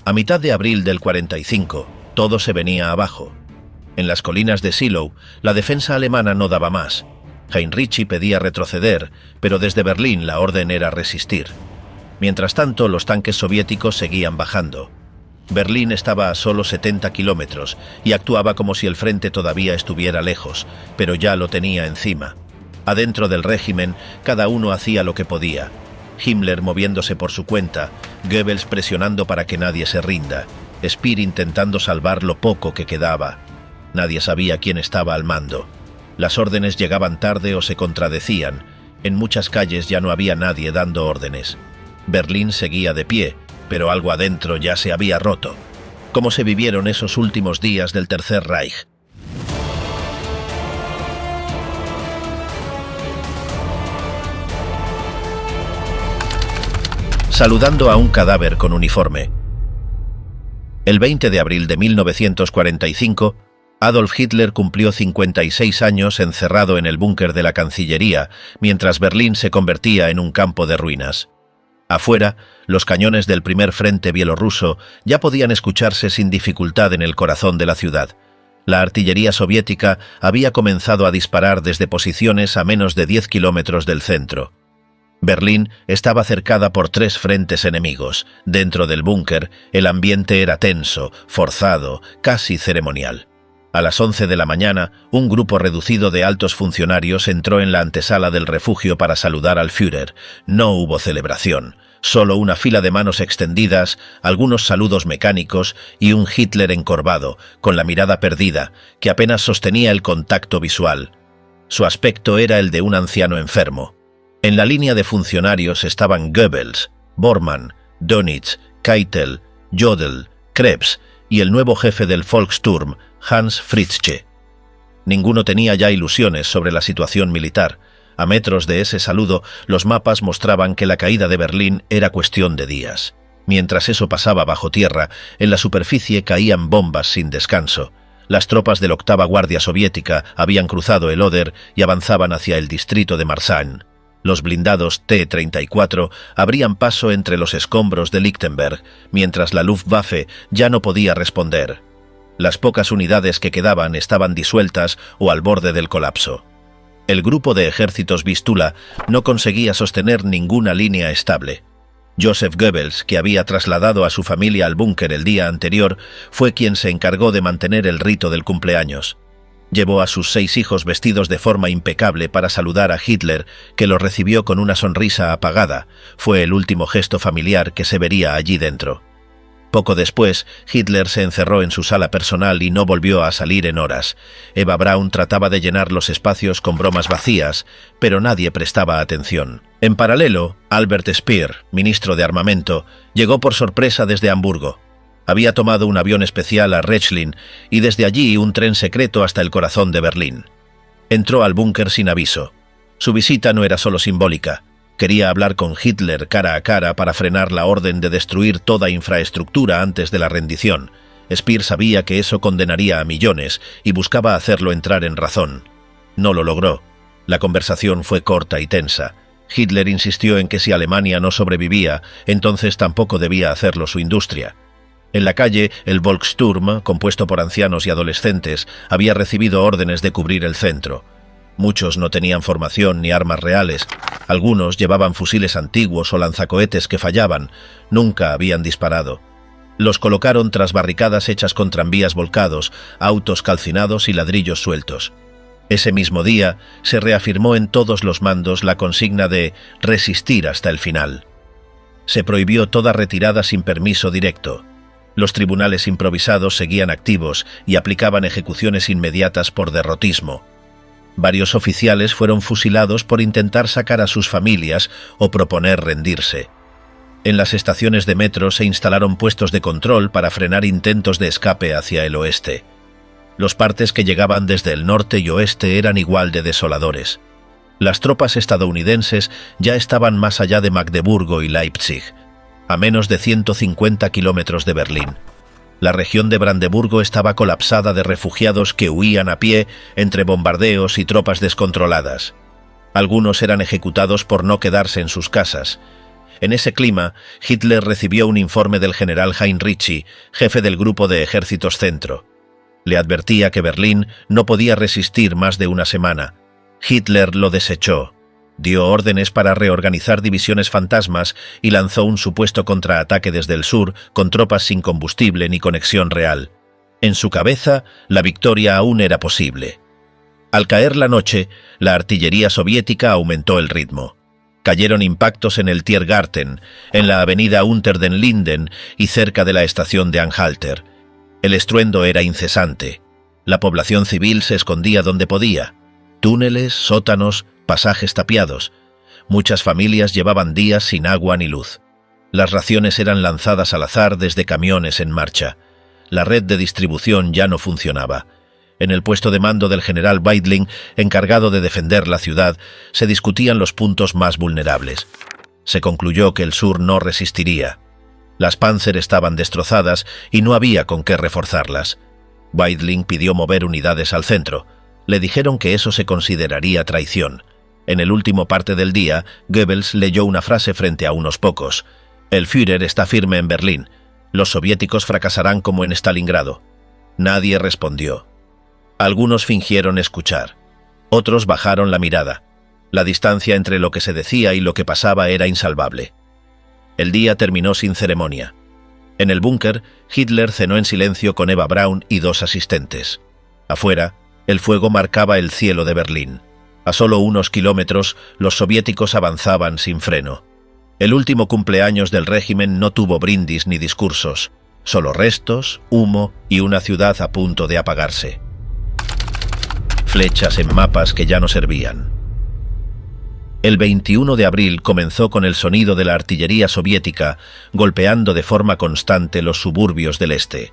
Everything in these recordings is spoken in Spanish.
A mitad de abril del 45, todo se venía abajo. En las colinas de Seelow, la defensa alemana no daba más. Heinrichi pedía retroceder, pero desde Berlín la orden era resistir. Mientras tanto, los tanques soviéticos seguían bajando. Berlín estaba a solo 70 kilómetros y actuaba como si el frente todavía estuviera lejos, pero ya lo tenía encima. Adentro del régimen, cada uno hacía lo que podía. Himmler moviéndose por su cuenta, Goebbels presionando para que nadie se rinda, Speer intentando salvar lo poco que quedaba. Nadie sabía quién estaba al mando. Las órdenes llegaban tarde o se contradecían. En muchas calles ya no había nadie dando órdenes. Berlín seguía de pie, pero algo adentro ya se había roto. ¿Cómo se vivieron esos últimos días del Tercer Reich? Saludando a un cadáver con uniforme. El 20 de abril de 1945, Adolf Hitler cumplió 56 años encerrado en el búnker de la Cancillería, mientras Berlín se convertía en un campo de ruinas. Afuera, los cañones del primer frente bielorruso ya podían escucharse sin dificultad en el corazón de la ciudad. La artillería soviética había comenzado a disparar desde posiciones a menos de 10 kilómetros del centro. Berlín estaba cercada por 3 frentes enemigos. Dentro del búnker, el ambiente era tenso, forzado, casi ceremonial. A las 11 de la mañana, un grupo reducido de altos funcionarios entró en la antesala del refugio para saludar al Führer. No hubo celebración, solo una fila de manos extendidas, algunos saludos mecánicos y un Hitler encorvado, con la mirada perdida, que apenas sostenía el contacto visual. Su aspecto era el de un anciano enfermo. En la línea de funcionarios estaban Goebbels, Bormann, Dönitz, Keitel, Jodl, Krebs y el nuevo jefe del Volkssturm, Hans Fritzsche. Ninguno tenía ya ilusiones sobre la situación militar. A metros de ese saludo, los mapas mostraban que la caída de Berlín era cuestión de días. Mientras eso pasaba bajo tierra, en la superficie caían bombas sin descanso. Las tropas de la octava Guardia Soviética habían cruzado el Oder y avanzaban hacia el distrito de Marsanne. Los blindados T-34 abrían paso entre los escombros de Lichtenberg, mientras la Luftwaffe ya no podía responder. Las pocas unidades que quedaban estaban disueltas o al borde del colapso. El grupo de ejércitos Vístula no conseguía sostener ninguna línea estable. Joseph Goebbels, que había trasladado a su familia al búnker el día anterior, fue quien se encargó de mantener el rito del cumpleaños. Llevó a sus 6 hijos vestidos de forma impecable para saludar a Hitler, que los recibió con una sonrisa apagada. Fue el último gesto familiar que se vería allí dentro. Poco después, Hitler se encerró en su sala personal y no volvió a salir en horas. Eva Braun trataba de llenar los espacios con bromas vacías, pero nadie prestaba atención. En paralelo, Albert Speer, ministro de Armamento, llegó por sorpresa desde Hamburgo. Había tomado un avión especial a Rechlin y desde allí un tren secreto hasta el corazón de Berlín. Entró al búnker sin aviso. Su visita no era solo simbólica. Quería hablar con Hitler cara a cara para frenar la orden de destruir toda infraestructura antes de la rendición. Speer sabía que eso condenaría a millones y buscaba hacerlo entrar en razón. No lo logró. La conversación fue corta y tensa. Hitler insistió en que si Alemania no sobrevivía, entonces tampoco debía hacerlo su industria. En la calle, el Volkssturm, compuesto por ancianos y adolescentes, había recibido órdenes de cubrir el centro. Muchos no tenían formación ni armas reales. Algunos llevaban fusiles antiguos o lanzacohetes que fallaban. Nunca habían disparado. Los colocaron tras barricadas hechas con tranvías volcados, autos calcinados y ladrillos sueltos. Ese mismo día se reafirmó en todos los mandos la consigna de resistir hasta el final. Se prohibió toda retirada sin permiso directo. Los tribunales improvisados seguían activos y aplicaban ejecuciones inmediatas por derrotismo. Varios oficiales fueron fusilados por intentar sacar a sus familias o proponer rendirse. En las estaciones de metro se instalaron puestos de control para frenar intentos de escape hacia el oeste. Los partes que llegaban desde el norte y oeste eran igual de desoladores. Las tropas estadounidenses ya estaban más allá de Magdeburgo y Leipzig, a menos de 150 kilómetros de Berlín. La región de Brandeburgo estaba colapsada de refugiados que huían a pie entre bombardeos y tropas descontroladas. Algunos eran ejecutados por no quedarse en sus casas. En ese clima, Hitler recibió un informe del general Heinrichi, jefe del Grupo de Ejércitos Centro. Le advertía que Berlín no podía resistir más de una semana. Hitler lo desechó. Dio órdenes para reorganizar divisiones fantasmas y lanzó un supuesto contraataque desde el sur con tropas sin combustible ni conexión real. En su cabeza, la victoria aún era posible. Al caer la noche, la artillería soviética aumentó el ritmo. Cayeron impactos en el Tiergarten, en la avenida Unter den Linden y cerca de la estación de Anhalter. El estruendo era incesante. La población civil se escondía donde podía. Túneles, sótanos, pasajes tapiados. Muchas familias llevaban días sin agua ni luz. Las raciones eran lanzadas al azar desde camiones en marcha. La red de distribución ya no funcionaba. En el puesto de mando del general Weidling, encargado de defender la ciudad, se discutían los puntos más vulnerables. Se concluyó que el sur no resistiría. Las Panzer estaban destrozadas y no había con qué reforzarlas. Weidling pidió mover unidades al centro. Le dijeron que eso se consideraría traición. En el último parte del día, Goebbels leyó una frase frente a unos pocos. «El Führer está firme en Berlín. Los soviéticos fracasarán como en Stalingrado». Nadie respondió. Algunos fingieron escuchar. Otros bajaron la mirada. La distancia entre lo que se decía y lo que pasaba era insalvable. El día terminó sin ceremonia. En el búnker, Hitler cenó en silencio con Eva Braun y 2 asistentes. Afuera, el fuego marcaba el cielo de Berlín. A solo unos kilómetros, los soviéticos avanzaban sin freno. El último cumpleaños del régimen no tuvo brindis ni discursos, solo restos, humo y una ciudad a punto de apagarse. Flechas en mapas que ya no servían. El 21 de abril comenzó con el sonido de la artillería soviética golpeando de forma constante los suburbios del este.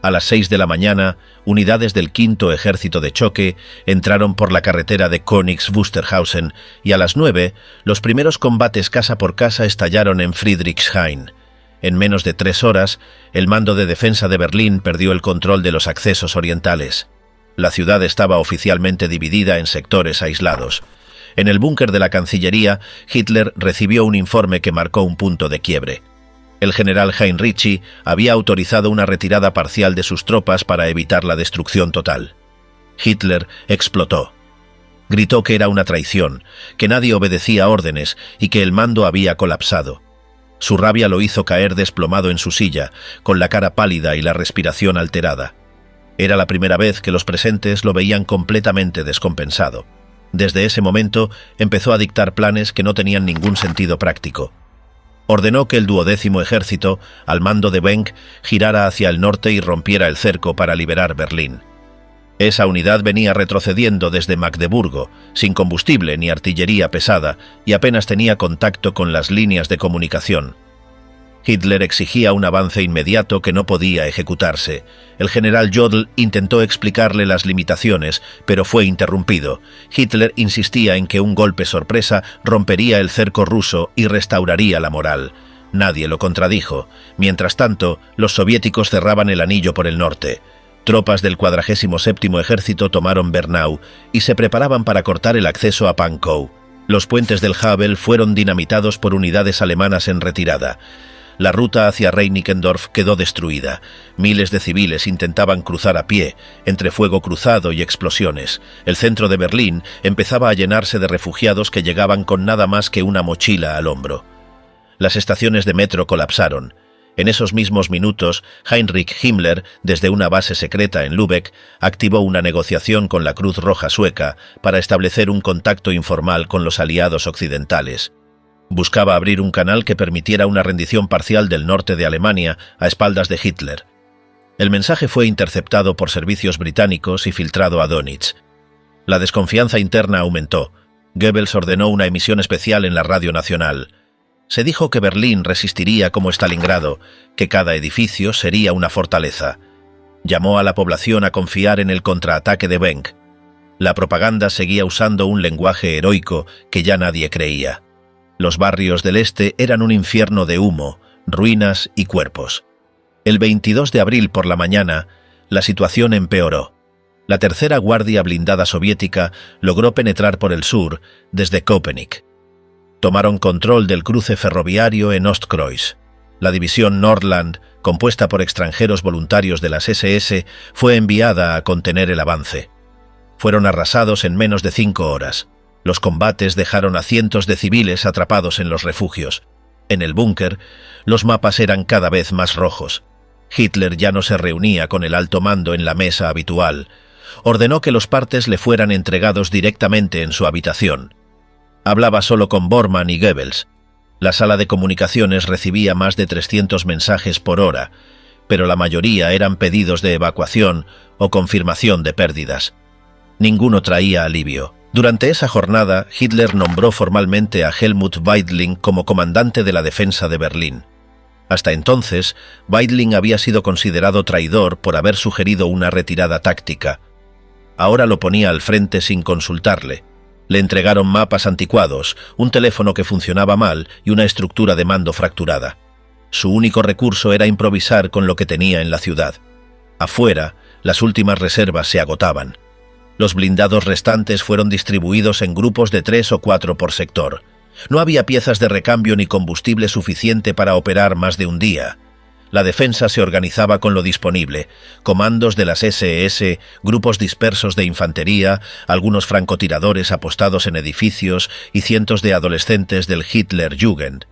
A las 6 de la mañana, unidades del Quinto Ejército de Choque entraron por la carretera de Königs-Wusterhausen y a las 9, los primeros combates casa por casa estallaron en Friedrichshain. En menos de 3 horas, el mando de defensa de Berlín perdió el control de los accesos orientales. La ciudad estaba oficialmente dividida en sectores aislados. En el búnker de la Cancillería, Hitler recibió un informe que marcó un punto de quiebre. El general Heinrichi había autorizado una retirada parcial de sus tropas para evitar la destrucción total. Hitler explotó. Gritó que era una traición, que nadie obedecía órdenes y que el mando había colapsado. Su rabia lo hizo caer desplomado en su silla, con la cara pálida y la respiración alterada. Era la primera vez que los presentes lo veían completamente descompensado. Desde ese momento empezó a dictar planes que no tenían ningún sentido práctico. Ordenó que el 12º Ejército, al mando de Wenck, girara hacia el norte y rompiera el cerco para liberar Berlín. Esa unidad venía retrocediendo desde Magdeburgo, sin combustible ni artillería pesada, y apenas tenía contacto con las líneas de comunicación. Hitler exigía un avance inmediato que no podía ejecutarse. El general Jodl intentó explicarle las limitaciones, pero fue interrumpido. Hitler insistía en que un golpe sorpresa rompería el cerco ruso y restauraría la moral. Nadie lo contradijo. Mientras tanto, los soviéticos cerraban el anillo por el norte. Tropas del 47º Ejército tomaron Bernau y se preparaban para cortar el acceso a Pankow. Los puentes del Havel fueron dinamitados por unidades alemanas en retirada. La ruta hacia Reinickendorf quedó destruida. Miles de civiles intentaban cruzar a pie, entre fuego cruzado y explosiones. El centro de Berlín empezaba a llenarse de refugiados que llegaban con nada más que una mochila al hombro. Las estaciones de metro colapsaron. En esos mismos minutos, Heinrich Himmler, desde una base secreta en Lübeck, activó una negociación con la Cruz Roja sueca para establecer un contacto informal con los aliados occidentales. Buscaba abrir un canal que permitiera una rendición parcial del norte de Alemania a espaldas de Hitler. El mensaje fue interceptado por servicios británicos y filtrado a Dönitz. La desconfianza interna aumentó. Goebbels ordenó una emisión especial en la radio nacional. Se dijo que Berlín resistiría como Stalingrado, que cada edificio sería una fortaleza. Llamó a la población a confiar en el contraataque de Wenck. La propaganda seguía usando un lenguaje heroico que ya nadie creía. Los barrios del este eran un infierno de humo, ruinas y cuerpos. El 22 de abril por la mañana, la situación empeoró. La tercera guardia blindada soviética logró penetrar por el sur, desde Köpenick. Tomaron control del cruce ferroviario en Ostkreuz. La división Nordland, compuesta por extranjeros voluntarios de las SS, fue enviada a contener el avance. Fueron arrasados en menos de 5 horas. Los combates dejaron a cientos de civiles atrapados en los refugios. En el búnker, los mapas eran cada vez más rojos. Hitler ya no se reunía con el alto mando en la mesa habitual. Ordenó que los partes le fueran entregados directamente en su habitación. Hablaba solo con Bormann y Goebbels. La sala de comunicaciones recibía más de 300 mensajes por hora, pero la mayoría eran pedidos de evacuación o confirmación de pérdidas. Ninguno traía alivio. Durante esa jornada, Hitler nombró formalmente a Helmut Weidling como comandante de la defensa de Berlín. Hasta entonces, Weidling había sido considerado traidor por haber sugerido una retirada táctica. Ahora lo ponía al frente sin consultarle. Le entregaron mapas anticuados, un teléfono que funcionaba mal y una estructura de mando fracturada. Su único recurso era improvisar con lo que tenía en la ciudad. Afuera, las últimas reservas se agotaban. Los blindados restantes fueron distribuidos en grupos de 3 o 4 por sector. No había piezas de recambio ni combustible suficiente para operar más de un día. La defensa se organizaba con lo disponible: comandos de las SS, grupos dispersos de infantería, algunos francotiradores apostados en edificios y cientos de adolescentes del Hitlerjugend.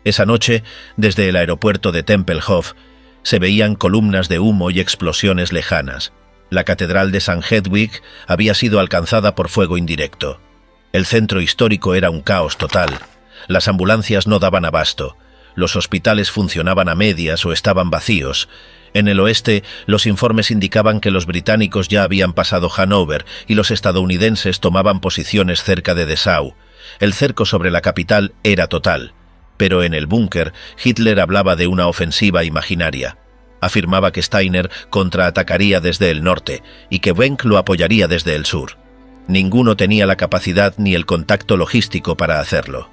Esa noche, desde el aeropuerto de Tempelhof, se veían columnas de humo y explosiones lejanas. La catedral de San Hedwig había sido alcanzada por fuego indirecto. El centro histórico era un caos total. Las ambulancias no daban abasto. Los hospitales funcionaban a medias o estaban vacíos. En el oeste, los informes indicaban que los británicos ya habían pasado Hannover y los estadounidenses tomaban posiciones cerca de Dessau. El cerco sobre la capital era total. Pero en el búnker, Hitler hablaba de una ofensiva imaginaria. Afirmaba que Steiner contraatacaría desde el norte y que Wenck lo apoyaría desde el sur. Ninguno tenía la capacidad ni el contacto logístico para hacerlo.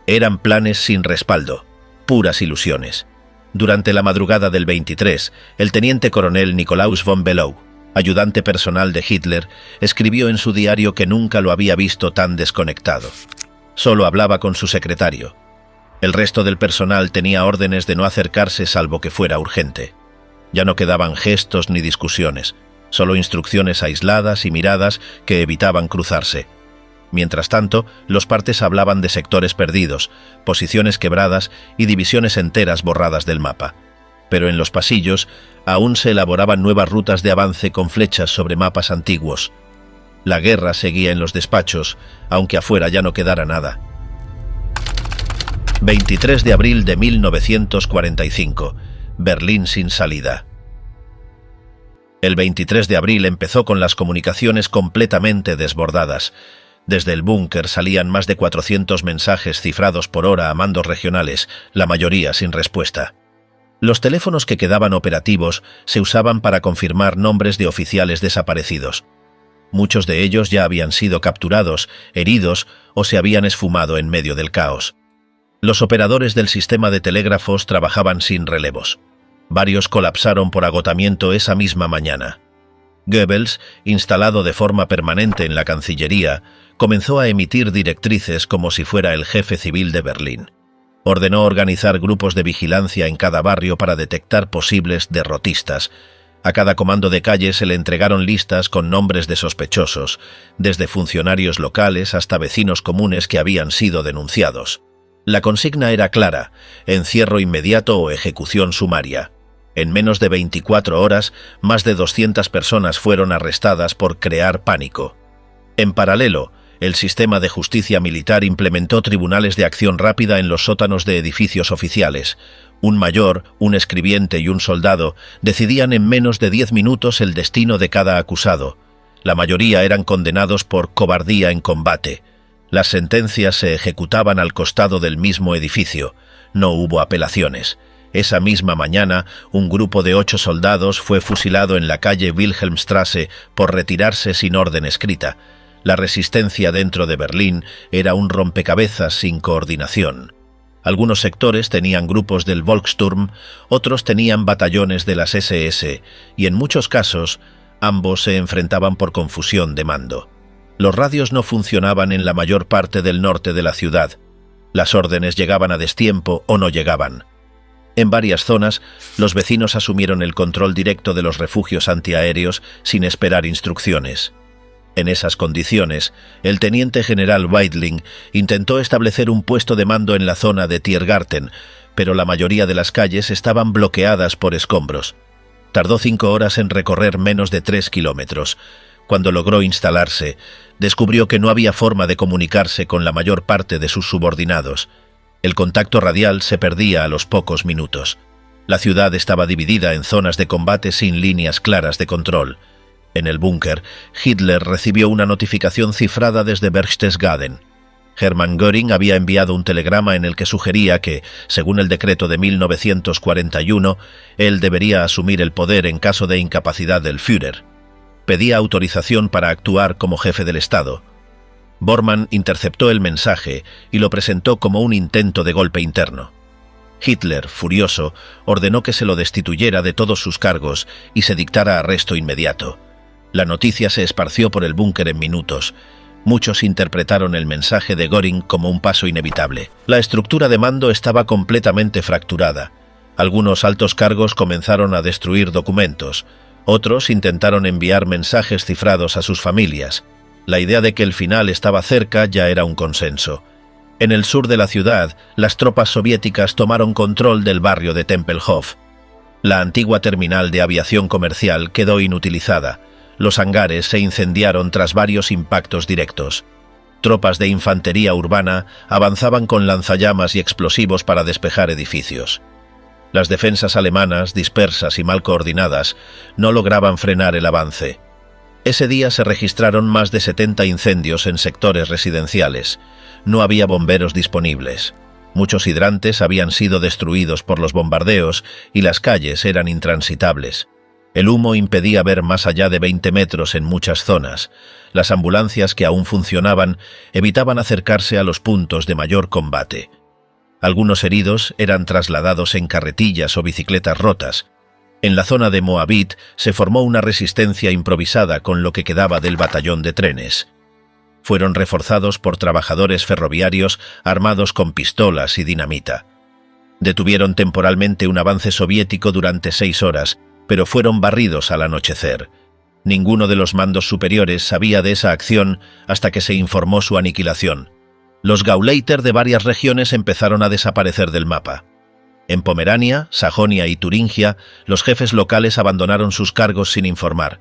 Eran planes sin respaldo, puras ilusiones. Durante la madrugada del 23, el teniente coronel Nikolaus von Below, ayudante personal de Hitler, escribió en su diario que nunca lo había visto tan desconectado. Solo hablaba con su secretario. El resto del personal tenía órdenes de no acercarse salvo que fuera urgente. Ya no quedaban gestos ni discusiones, solo instrucciones aisladas y miradas que evitaban cruzarse. Mientras tanto, los partes hablaban de sectores perdidos, posiciones quebradas y divisiones enteras borradas del mapa. Pero en los pasillos aún se elaboraban nuevas rutas de avance con flechas sobre mapas antiguos. La guerra seguía en los despachos, aunque afuera ya no quedara nada. 23 de abril de 1945. Berlín sin salida. El 23 de abril empezó con las comunicaciones completamente desbordadas. Desde el búnker salían más de 400 mensajes cifrados por hora a mandos regionales, la mayoría sin respuesta. Los teléfonos que quedaban operativos se usaban para confirmar nombres de oficiales desaparecidos. Muchos de ellos ya habían sido capturados, heridos o se habían esfumado en medio del caos. Los operadores del sistema de telégrafos trabajaban sin relevos. Varios colapsaron por agotamiento esa misma mañana. Goebbels, instalado de forma permanente en la Cancillería, comenzó a emitir directrices como si fuera el jefe civil de Berlín. Ordenó organizar grupos de vigilancia en cada barrio para detectar posibles derrotistas. A cada comando de calle se le entregaron listas con nombres de sospechosos, desde funcionarios locales hasta vecinos comunes que habían sido denunciados. La consigna era clara: encierro inmediato o ejecución sumaria. En menos de 24 horas, más de 200 personas fueron arrestadas por crear pánico. En paralelo, el sistema de justicia militar implementó tribunales de acción rápida en los sótanos de edificios oficiales. Un mayor, un escribiente y un soldado decidían en menos de 10 minutos el destino de cada acusado. La mayoría eran condenados por cobardía en combate. Las sentencias se ejecutaban al costado del mismo edificio. No hubo apelaciones. Esa misma mañana, un grupo de 8 soldados fue fusilado en la calle Wilhelmstrasse por retirarse sin orden escrita. La resistencia dentro de Berlín era un rompecabezas sin coordinación. Algunos sectores tenían grupos del Volkssturm, otros tenían batallones de las SS, y en muchos casos, ambos se enfrentaban por confusión de mando. Los radios no funcionaban en la mayor parte del norte de la ciudad. Las órdenes llegaban a destiempo o no llegaban. En varias zonas, los vecinos asumieron el control directo de los refugios antiaéreos sin esperar instrucciones. En esas condiciones, el teniente general Weidling intentó establecer un puesto de mando en la zona de Tiergarten, pero la mayoría de las calles estaban bloqueadas por escombros. Tardó 5 horas en recorrer menos de 3 kilómetros. Cuando logró instalarse, descubrió que no había forma de comunicarse con la mayor parte de sus subordinados. El contacto radial se perdía a los pocos minutos. La ciudad estaba dividida en zonas de combate sin líneas claras de control. En el búnker, Hitler recibió una notificación cifrada desde Berchtesgaden. Hermann Göring había enviado un telegrama en el que sugería que, según el decreto de 1941, él debería asumir el poder en caso de incapacidad del Führer. Pedía autorización para actuar como jefe del Estado. Bormann interceptó el mensaje y lo presentó como un intento de golpe interno. Hitler, furioso, ordenó que se lo destituyera de todos sus cargos y se dictara arresto inmediato. La noticia se esparció por el búnker en minutos. Muchos interpretaron el mensaje de Göring como un paso inevitable. La estructura de mando estaba completamente fracturada. Algunos altos cargos comenzaron a destruir documentos. Otros intentaron enviar mensajes cifrados a sus familias. La idea de que el final estaba cerca ya era un consenso. En el sur de la ciudad, las tropas soviéticas tomaron control del barrio de Tempelhof. La antigua terminal de aviación comercial quedó inutilizada. Los hangares se incendiaron tras varios impactos directos. Tropas de infantería urbana avanzaban con lanzallamas y explosivos para despejar edificios. Las defensas alemanas, dispersas y mal coordinadas, no lograban frenar el avance. Ese día se registraron más de 70 incendios en sectores residenciales. No había bomberos disponibles. Muchos hidrantes habían sido destruidos por los bombardeos y las calles eran intransitables. El humo impedía ver más allá de 20 metros en muchas zonas. Las ambulancias que aún funcionaban evitaban acercarse a los puntos de mayor combate. Algunos heridos eran trasladados en carretillas o bicicletas rotas. En la zona de Moabit se formó una resistencia improvisada con lo que quedaba del batallón de trenes. Fueron reforzados por trabajadores ferroviarios armados con pistolas y dinamita. Detuvieron temporalmente un avance soviético durante 6 horas, pero fueron barridos al anochecer. Ninguno de los mandos superiores sabía de esa acción hasta que se informó su aniquilación. Los Gauleiter de varias regiones empezaron a desaparecer del mapa. En Pomerania, Sajonia y Turingia, los jefes locales abandonaron sus cargos sin informar.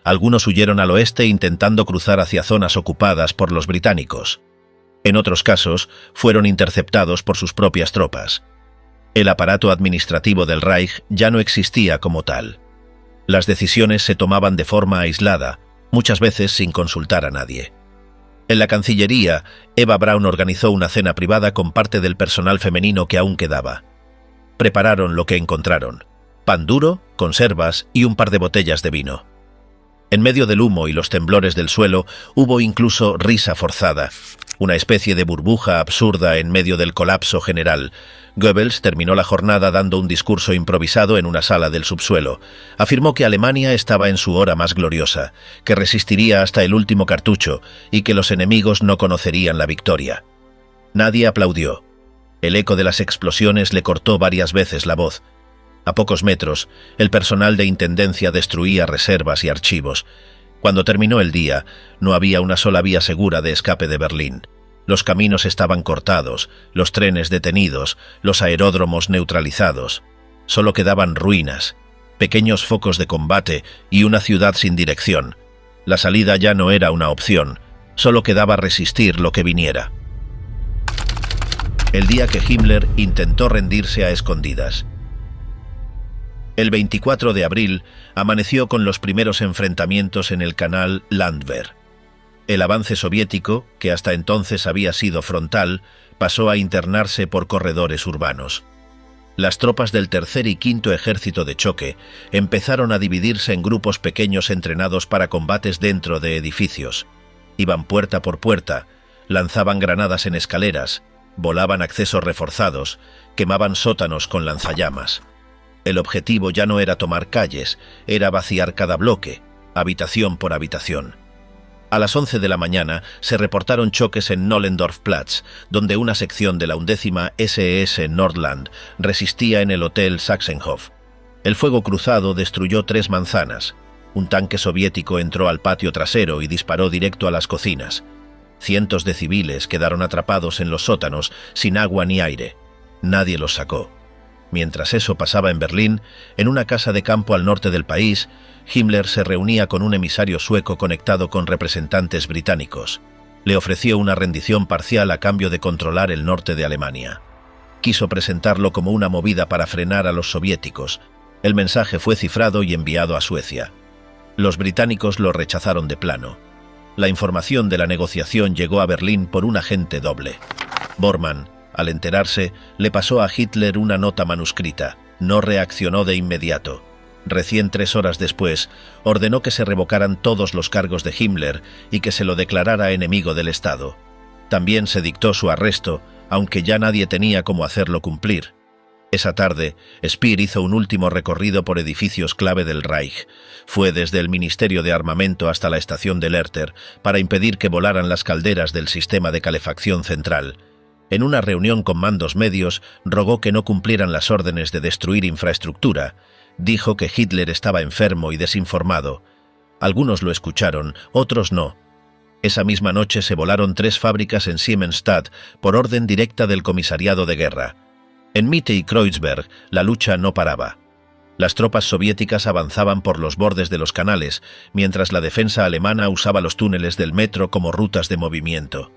Algunos huyeron al oeste intentando cruzar hacia zonas ocupadas por los británicos. En otros casos, fueron interceptados por sus propias tropas. El aparato administrativo del Reich ya no existía como tal. Las decisiones se tomaban de forma aislada, muchas veces sin consultar a nadie. En la Cancillería, Eva Braun organizó una cena privada con parte del personal femenino que aún quedaba. Prepararon lo que encontraron: pan duro, conservas y un par de botellas de vino. En medio del humo y los temblores del suelo hubo incluso risa forzada, una especie de burbuja absurda en medio del colapso general. Goebbels terminó la jornada dando un discurso improvisado en una sala del subsuelo. Afirmó que Alemania estaba en su hora más gloriosa, que resistiría hasta el último cartucho y que los enemigos no conocerían la victoria. Nadie aplaudió. El eco de las explosiones le cortó varias veces la voz. A pocos metros, el personal de intendencia destruía reservas y archivos. Cuando terminó el día, no había una sola vía segura de escape de Berlín. Los caminos estaban cortados, los trenes detenidos, los aeródromos neutralizados. Solo quedaban ruinas, pequeños focos de combate y una ciudad sin dirección. La salida ya no era una opción, solo quedaba resistir lo que viniera. El día que Himmler intentó rendirse a escondidas. El 24 de abril amaneció con los primeros enfrentamientos en el canal Landwehr. El avance soviético, que hasta entonces había sido frontal, pasó a internarse por corredores urbanos. Las tropas del tercer y quinto ejército de choque empezaron a dividirse en grupos pequeños entrenados para combates dentro de edificios. Iban puerta por puerta, lanzaban granadas en escaleras, volaban accesos reforzados, quemaban sótanos con lanzallamas. El objetivo ya no era tomar calles, era vaciar cada bloque, habitación por habitación. A las 11 de la mañana se reportaron choques en Nollendorfplatz, donde una sección de la 11ª SS Nordland resistía en el Hotel Sachsenhof. El fuego cruzado destruyó 3 manzanas. Un tanque soviético entró al patio trasero y disparó directo a las cocinas. Cientos de civiles quedaron atrapados en los sótanos sin agua ni aire. Nadie los sacó. Mientras eso pasaba en Berlín, en una casa de campo al norte del país, Himmler se reunía con un emisario sueco conectado con representantes británicos. Le ofreció una rendición parcial a cambio de controlar el norte de Alemania. Quiso presentarlo como una movida para frenar a los soviéticos. El mensaje fue cifrado y enviado a Suecia. Los británicos lo rechazaron de plano. La información de la negociación llegó a Berlín por un agente doble. Bormann, al enterarse, le pasó a Hitler una nota manuscrita. No reaccionó de inmediato. Recién 3 horas después, ordenó que se revocaran todos los cargos de Himmler y que se lo declarara enemigo del Estado. También se dictó su arresto, aunque ya nadie tenía cómo hacerlo cumplir. Esa tarde, Speer hizo un último recorrido por edificios clave del Reich. Fue desde el Ministerio de Armamento hasta la estación de Lerter para impedir que volaran las calderas del sistema de calefacción central. En una reunión con mandos medios, rogó que no cumplieran las órdenes de destruir infraestructura. Dijo que Hitler estaba enfermo y desinformado. Algunos lo escucharon, otros no. Esa misma noche se volaron 3 fábricas en Siemensstadt por orden directa del Comisariado de Guerra. En Mitte y Kreuzberg, la lucha no paraba. Las tropas soviéticas avanzaban por los bordes de los canales, mientras la defensa alemana usaba los túneles del metro como rutas de movimiento.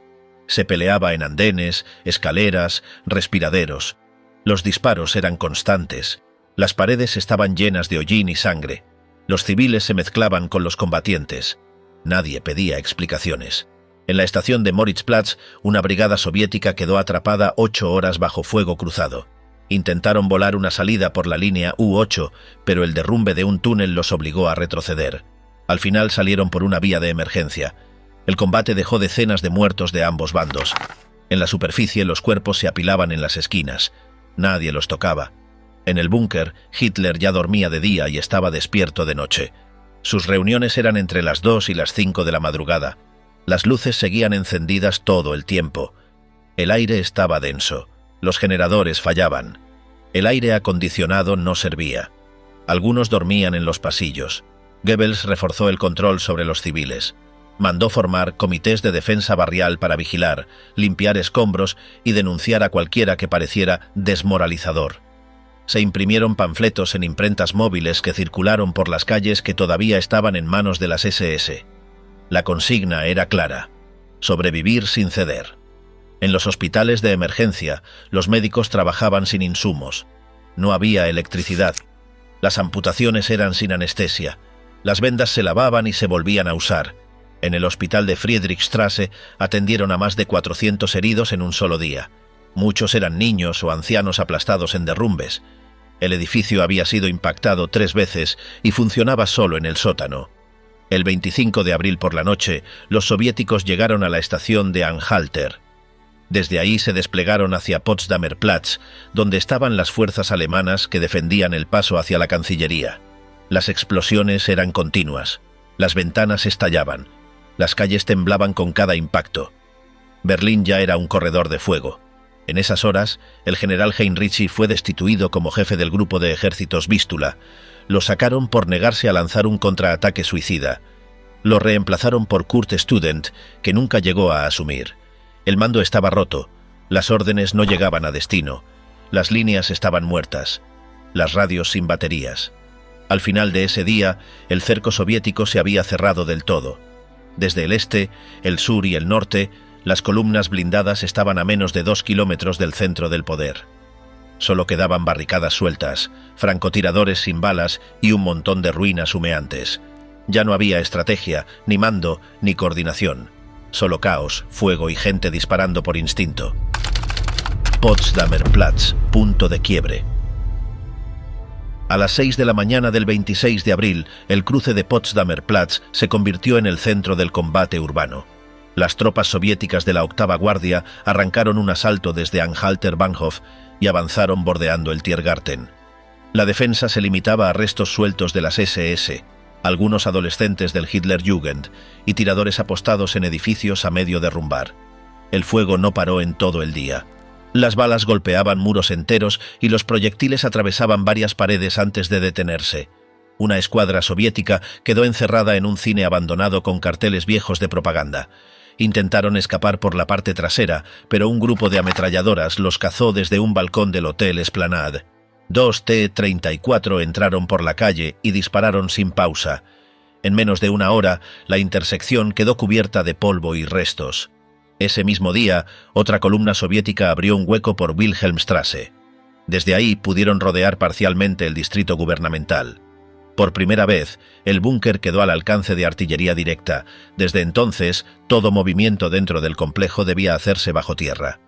Se peleaba en andenes, escaleras, respiraderos. Los disparos eran constantes. Las paredes estaban llenas de hollín y sangre. Los civiles se mezclaban con los combatientes. Nadie pedía explicaciones. En la estación de Moritzplatz, una brigada soviética quedó atrapada 8 horas bajo fuego cruzado. Intentaron volar una salida por la línea U8, pero el derrumbe de un túnel los obligó a retroceder. Al final salieron por una vía de emergencia. El combate dejó decenas de muertos de ambos bandos. En la superficie los cuerpos se apilaban en las esquinas. Nadie los tocaba. En el búnker, Hitler ya dormía de día y estaba despierto de noche. Sus reuniones eran entre las 2 y las 5 de la madrugada. Las luces seguían encendidas todo el tiempo. El aire estaba denso. Los generadores fallaban. El aire acondicionado no servía. Algunos dormían en los pasillos. Goebbels reforzó el control sobre los civiles. Mandó formar comités de defensa barrial para vigilar, limpiar escombros y denunciar a cualquiera que pareciera desmoralizador. Se imprimieron panfletos en imprentas móviles que circularon por las calles que todavía estaban en manos de las SS. La consigna era clara: sobrevivir sin ceder. En los hospitales de emergencia, los médicos trabajaban sin insumos. No había electricidad. Las amputaciones eran sin anestesia. Las vendas se lavaban y se volvían a usar. En el hospital de Friedrichstraße atendieron a más de 400 heridos en un solo día. Muchos eran niños o ancianos aplastados en derrumbes. El edificio había sido impactado 3 veces y funcionaba solo en el sótano. El 25 de abril por la noche, los soviéticos llegaron a la estación de Anhalter. Desde ahí se desplegaron hacia Potsdamer Platz, donde estaban las fuerzas alemanas que defendían el paso hacia la Cancillería. Las explosiones eran continuas. Las ventanas estallaban. Las calles temblaban con cada impacto. Berlín ya era un corredor de fuego. En esas horas, el general Heinrichi fue destituido como jefe del grupo de ejércitos Vístula. Lo sacaron por negarse a lanzar un contraataque suicida. Lo reemplazaron por Kurt Student, que nunca llegó a asumir. El mando estaba roto. Las órdenes no llegaban a destino. Las líneas estaban muertas. Las radios sin baterías. Al final de ese día, el cerco soviético se había cerrado del todo. Desde el este, el sur y el norte, las columnas blindadas estaban a menos de 2 kilómetros del centro del poder. Solo quedaban barricadas sueltas, francotiradores sin balas y un montón de ruinas humeantes. Ya no había estrategia, ni mando, ni coordinación. Solo caos, fuego y gente disparando por instinto. Potsdamer Platz, punto de quiebre. A las 6 de la mañana del 26 de abril, el cruce de Potsdamer Platz se convirtió en el centro del combate urbano. Las tropas soviéticas de la Octava Guardia arrancaron un asalto desde Anhalter Bahnhof y avanzaron bordeando el Tiergarten. La defensa se limitaba a restos sueltos de las SS. algunos adolescentes del Hitlerjugend y tiradores apostados en edificios a medio derrumbar. El fuego no paró en todo el día. Las balas golpeaban muros enteros y los proyectiles atravesaban varias paredes antes de detenerse. Una escuadra soviética quedó encerrada en un cine abandonado con carteles viejos de propaganda. Intentaron escapar por la parte trasera, pero un grupo de ametralladoras los cazó desde un balcón del Hotel Esplanade. 2 T-34 entraron por la calle y dispararon sin pausa. En menos de una hora, la intersección quedó cubierta de polvo y restos. Ese mismo día, otra columna soviética abrió un hueco por Wilhelmstrasse. Desde ahí pudieron rodear parcialmente el distrito gubernamental. Por primera vez, el búnker quedó al alcance de artillería directa. Desde entonces, todo movimiento dentro del complejo debía hacerse bajo tierra.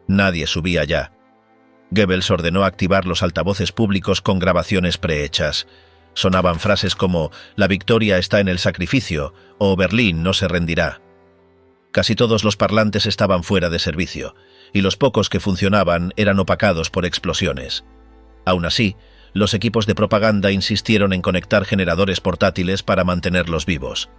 Nadie subía ya. Goebbels ordenó activar los altavoces públicos con grabaciones prehechas. Sonaban frases como «La victoria está en el sacrificio» o «Berlín no se rendirá». Casi todos los parlantes estaban fuera de servicio, y los pocos que funcionaban eran opacados por explosiones. Aún así, los equipos de propaganda insistieron en conectar generadores portátiles para mantenerlos vivos.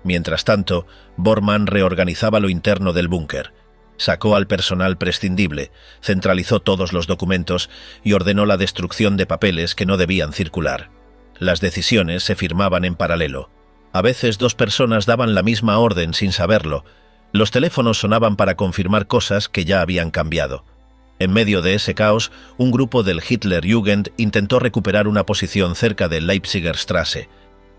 Mientras tanto, Bormann reorganizaba lo interno del búnker. Sacó al personal prescindible, centralizó todos los documentos y ordenó la destrucción de papeles que no debían circular. Las decisiones se firmaban en paralelo. A veces 2 personas daban la misma orden sin saberlo. Los teléfonos sonaban para confirmar cosas que ya habían cambiado. En medio de ese caos, un grupo del Hitlerjugend intentó recuperar una posición cerca de Leipziger Straße.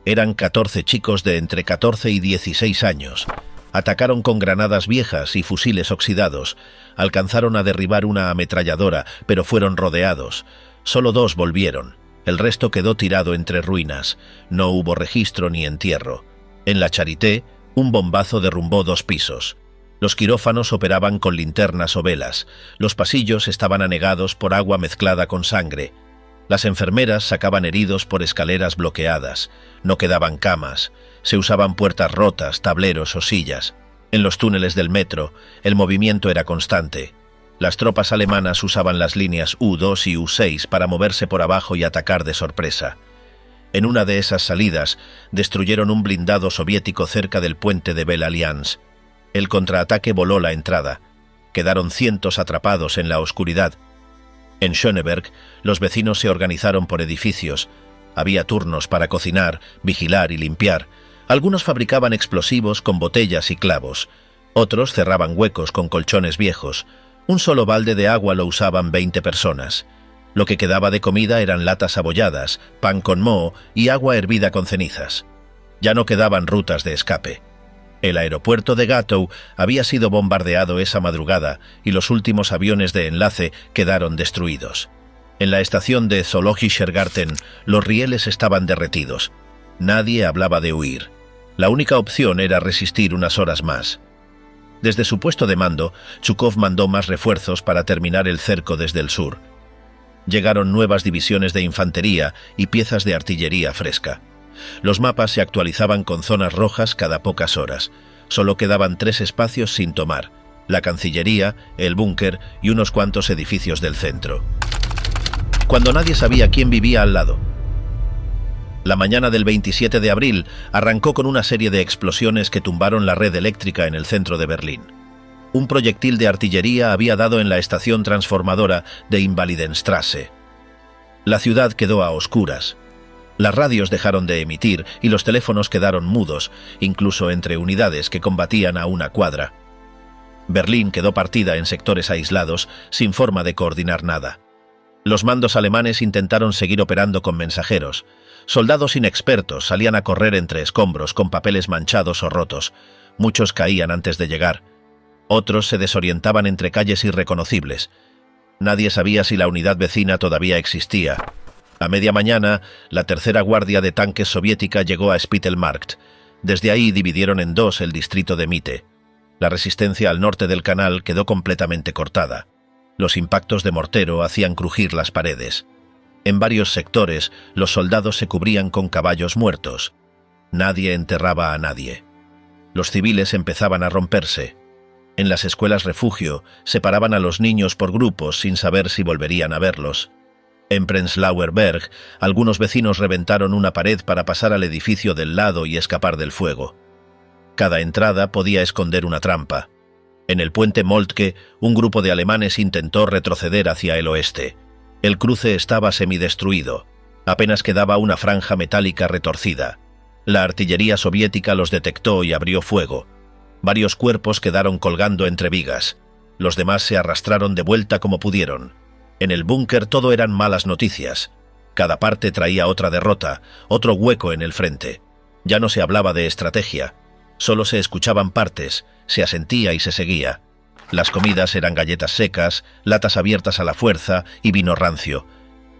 Eran 14 chicos de entre 14 y 16 años. Atacaron con granadas viejas y fusiles oxidados. Alcanzaron a derribar una ametralladora, pero fueron rodeados. Solo 2 volvieron. El resto quedó tirado entre ruinas. No hubo registro ni entierro. En la Charité, un bombazo derrumbó 2 pisos. Los quirófanos operaban con linternas o velas. Los pasillos estaban anegados por agua mezclada con sangre. Las enfermeras sacaban heridos por escaleras bloqueadas. No quedaban camas. Se usaban puertas rotas, tableros o sillas. En los túneles del metro, el movimiento era constante. Las tropas alemanas usaban las líneas U2 y U6 para moverse por abajo y atacar de sorpresa. En una de esas salidas, destruyeron un blindado soviético cerca del puente de Belle Alliance. El contraataque voló la entrada. Quedaron cientos atrapados en la oscuridad. En Schöneberg, los vecinos se organizaron por edificios. Había turnos para cocinar, vigilar y limpiar. Algunos fabricaban explosivos con botellas y clavos. Otros cerraban huecos con colchones viejos. Un solo balde de agua lo usaban 20 personas. Lo que quedaba de comida eran latas abolladas, pan con moho y agua hervida con cenizas. Ya no quedaban rutas de escape. El aeropuerto de Gatow había sido bombardeado esa madrugada y los últimos aviones de enlace quedaron destruidos. En la estación de Zoologischer Garten, los rieles estaban derretidos. Nadie hablaba de huir. La única opción era resistir unas horas más. Desde su puesto de mando, Zhukov mandó más refuerzos para terminar el cerco desde el sur. Llegaron nuevas divisiones de infantería y piezas de artillería fresca. Los mapas se actualizaban con zonas rojas cada pocas horas. Solo quedaban 3 espacios sin tomar: la Cancillería, el búnker y unos cuantos edificios del centro. Cuando nadie sabía quién vivía al lado. La mañana del 27 de abril arrancó con una serie de explosiones que tumbaron la red eléctrica en el centro de Berlín. Un proyectil de artillería había dado en la estación transformadora de Invalidenstrasse. La ciudad quedó a oscuras. Las radios dejaron de emitir y los teléfonos quedaron mudos, incluso entre unidades que combatían a una cuadra. Berlín quedó partida en sectores aislados, sin forma de coordinar nada. Los mandos alemanes intentaron seguir operando con mensajeros. Soldados inexpertos salían a correr entre escombros con papeles manchados o rotos. Muchos caían antes de llegar. Otros se desorientaban entre calles irreconocibles. Nadie sabía si la unidad vecina todavía existía. A media mañana, la tercera guardia de tanques soviética llegó a Spittelmarkt. Desde ahí dividieron en 2 el distrito de Mitte. La resistencia al norte del canal quedó completamente cortada. Los impactos de mortero hacían crujir las paredes. En varios sectores, los soldados se cubrían con caballos muertos. Nadie enterraba a nadie. Los civiles empezaban a romperse. En las escuelas refugio, separaban a los niños por grupos sin saber si volverían a verlos. En Prenzlauer Berg, algunos vecinos reventaron una pared para pasar al edificio del lado y escapar del fuego. Cada entrada podía esconder una trampa. En el puente Moltke, un grupo de alemanes intentó retroceder hacia el oeste. El cruce estaba semidestruido. Apenas quedaba una franja metálica retorcida. La artillería soviética los detectó y abrió fuego. Varios cuerpos quedaron colgando entre vigas. Los demás se arrastraron de vuelta como pudieron. En el búnker todo eran malas noticias. Cada parte traía otra derrota, otro hueco en el frente. Ya no se hablaba de estrategia. Solo se escuchaban partes, se asentía y se seguía. Las comidas eran galletas secas, latas abiertas a la fuerza y vino rancio.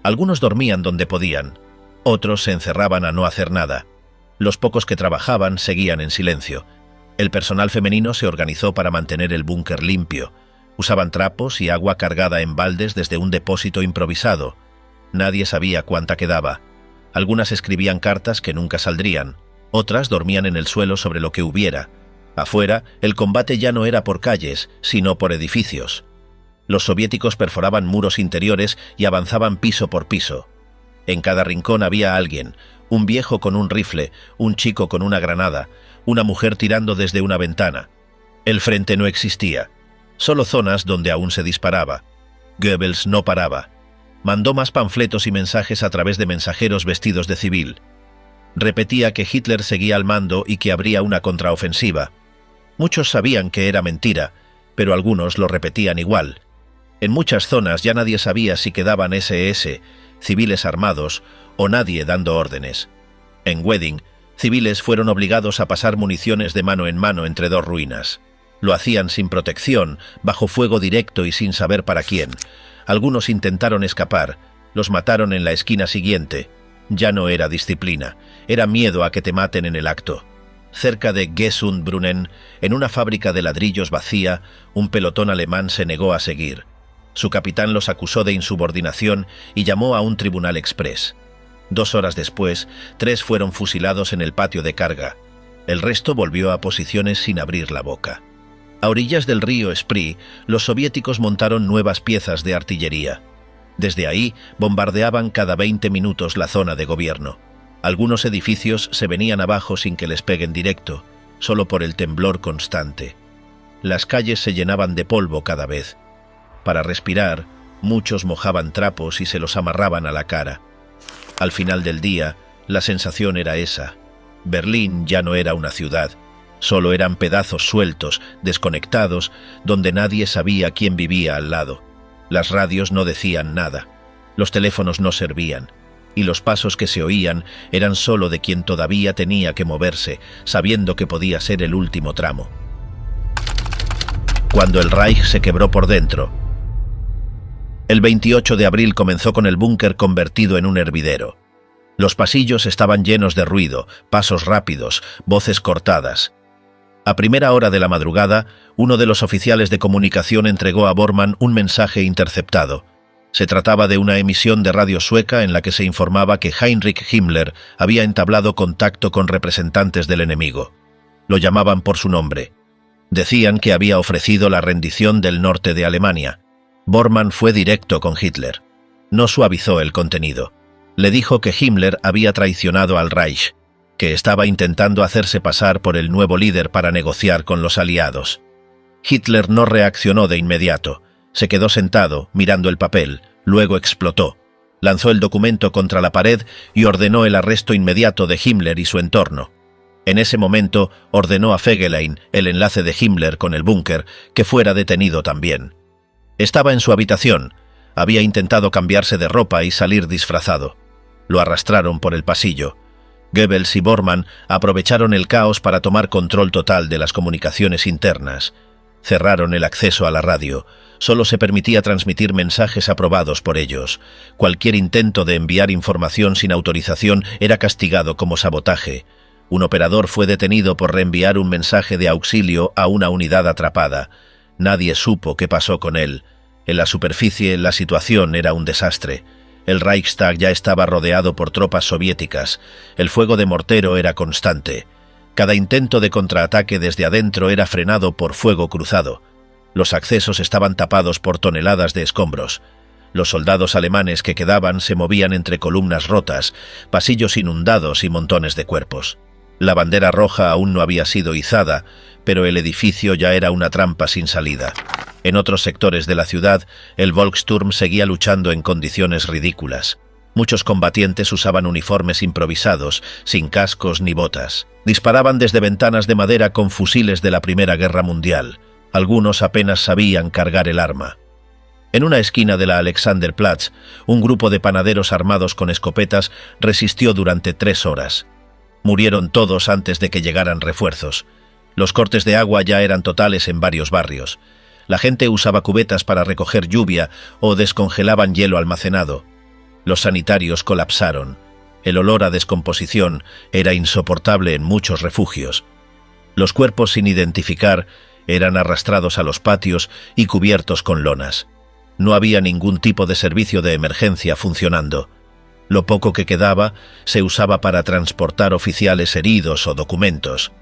Algunos dormían donde podían. Otros se encerraban a no hacer nada. Los pocos que trabajaban seguían en silencio. El personal femenino se organizó para mantener el búnker limpio. Usaban trapos y agua cargada en baldes desde un depósito improvisado. Nadie sabía cuánta quedaba. Algunas escribían cartas que nunca saldrían. Otras dormían en el suelo sobre lo que hubiera. Afuera, el combate ya no era por calles, sino por edificios. Los soviéticos perforaban muros interiores y avanzaban piso por piso. En cada rincón había alguien, un viejo con un rifle, un chico con una granada, una mujer tirando desde una ventana. El frente no existía. Solo zonas donde aún se disparaba. Goebbels no paraba. Mandó más panfletos y mensajes a través de mensajeros vestidos de civil. Repetía que Hitler seguía al mando y que habría una contraofensiva. Muchos sabían que era mentira, pero algunos lo repetían igual. En muchas zonas ya nadie sabía si quedaban SS, civiles armados, o nadie dando órdenes. En Wedding, civiles fueron obligados a pasar municiones de mano en mano entre dos ruinas. Lo hacían sin protección, bajo fuego directo y sin saber para quién. Algunos intentaron escapar, los mataron en la esquina siguiente. Ya no era disciplina, era miedo a que te maten en el acto. Cerca de Gesundbrunnen, en una fábrica de ladrillos vacía, un pelotón alemán se negó a seguir. Su capitán los acusó de insubordinación y llamó a un tribunal exprés. 2 horas después, 3 fueron fusilados en el patio de carga. El resto volvió a posiciones sin abrir la boca. A orillas del río Spree, los soviéticos montaron nuevas piezas de artillería. Desde ahí, bombardeaban cada 20 minutos la zona de gobierno. Algunos edificios se venían abajo sin que les peguen directo, solo por el temblor constante. Las calles se llenaban de polvo cada vez. Para respirar, muchos mojaban trapos y se los amarraban a la cara. Al final del día, la sensación era esa. Berlín ya no era una ciudad. Solo eran pedazos sueltos, desconectados, donde nadie sabía quién vivía al lado. Las radios no decían nada, los teléfonos no servían, y los pasos que se oían eran solo de quien todavía tenía que moverse, sabiendo que podía ser el último tramo. Cuando el Reich se quebró por dentro. El 28 de abril comenzó con el búnker convertido en un hervidero. Los pasillos estaban llenos de ruido, pasos rápidos, voces cortadas. A primera hora de la madrugada, uno de los oficiales de comunicación entregó a Bormann un mensaje interceptado. Se trataba de una emisión de radio sueca en la que se informaba que Heinrich Himmler había entablado contacto con representantes del enemigo. Lo llamaban por su nombre. Decían que había ofrecido la rendición del norte de Alemania. Bormann fue directo con Hitler. No suavizó el contenido. Le dijo que Himmler había traicionado al Reich, que estaba intentando hacerse pasar por el nuevo líder para negociar con los aliados. Hitler no reaccionó de inmediato. Se quedó sentado, mirando el papel, luego explotó. Lanzó el documento contra la pared y ordenó el arresto inmediato de Himmler y su entorno. En ese momento ordenó a Fegelein, el enlace de Himmler con el búnker, que fuera detenido también. Estaba en su habitación. Había intentado cambiarse de ropa y salir disfrazado. Lo arrastraron por el pasillo. Goebbels y Bormann aprovecharon el caos para tomar control total de las comunicaciones internas. Cerraron el acceso a la radio. Solo se permitía transmitir mensajes aprobados por ellos. Cualquier intento de enviar información sin autorización era castigado como sabotaje. Un operador fue detenido por reenviar un mensaje de auxilio a una unidad atrapada. Nadie supo qué pasó con él. En la superficie, la situación era un desastre. El Reichstag ya estaba rodeado por tropas soviéticas. El fuego de mortero era constante. Cada intento de contraataque desde adentro era frenado por fuego cruzado. Los accesos estaban tapados por toneladas de escombros. Los soldados alemanes que quedaban se movían entre columnas rotas, pasillos inundados y montones de cuerpos. La bandera roja aún no había sido izada, pero el edificio ya era una trampa sin salida. En otros sectores de la ciudad, el Volkssturm seguía luchando en condiciones ridículas. Muchos combatientes usaban uniformes improvisados, sin cascos ni botas. Disparaban desde ventanas de madera con fusiles de la Primera Guerra Mundial. Algunos apenas sabían cargar el arma. En una esquina de la Alexanderplatz, un grupo de panaderos armados con escopetas resistió durante 3 horas. Murieron todos antes de que llegaran refuerzos. Los cortes de agua ya eran totales en varios barrios. La gente usaba cubetas para recoger lluvia o descongelaban hielo almacenado. Los sanitarios colapsaron. El olor a descomposición era insoportable en muchos refugios. Los cuerpos sin identificar eran arrastrados a los patios y cubiertos con lonas. No había ningún tipo de servicio de emergencia funcionando. Lo poco que quedaba se usaba para transportar oficiales heridos o documentos.